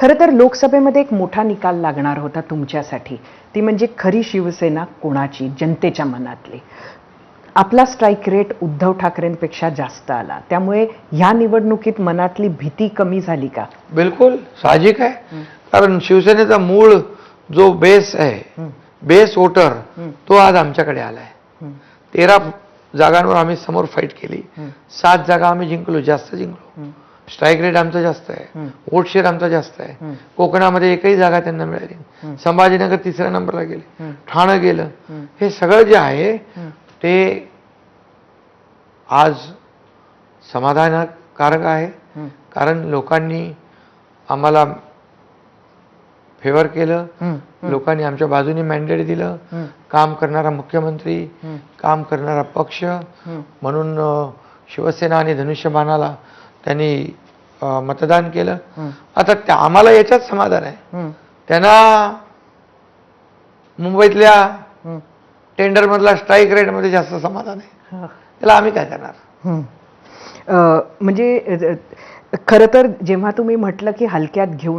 खरं तर लोकसभेमध्ये एक मोठा निकाल लागणार होता तुमच्यासाठी, ती म्हणजे खरी शिवसेना कोणाची, जनतेच्या मनातली. आपला स्ट्राईक रेट उद्धव ठाकरेंपेक्षा जास्त आला, त्यामुळे ह्या निवडणुकीत मनातली भीती कमी झाली का? बिलकुल साहजिक आहे. कारण शिवसेनेचा मूळ जो बेस आहे, बेस वोटर, तो आज आमच्याकडे आलाय. 13 जागांवर आम्ही समोर फाईट केली. 7 जागा आम्ही जिंकलो, जास्त जिंकलो. स्ट्राईक रेट आमचा जास्त आहे, वोट शेअर आमचा जास्त आहे. कोकणामध्ये एकही जागा त्यांना मिळाली. संभाजीनगर 3ऱ्या नंबरला गेले, ठाणं गेलं. हे सगळं जे आहे ते आज समाधानकारक आहे. कारण लोकांनी आम्हाला फेवर केलं, लोकांनी आमच्या बाजूने मॅन्डेट दिलं. काम करणारा मुख्यमंत्री, काम करणारा पक्ष म्हणून शिवसेना आणि धनुष्यबाणाला त्यांनी मतदान केलं. आता आम्हाला याच्यात समाधान आहे. त्यांना मुंबईतल्या टेंडरमधला स्ट्राईक रेटमध्ये जास्त समाधान आहे. त्याला आम्ही काय करणार? म्हणजे खरं तर जेव्हा तुम्ही म्हटलं की हलक्यात घेऊन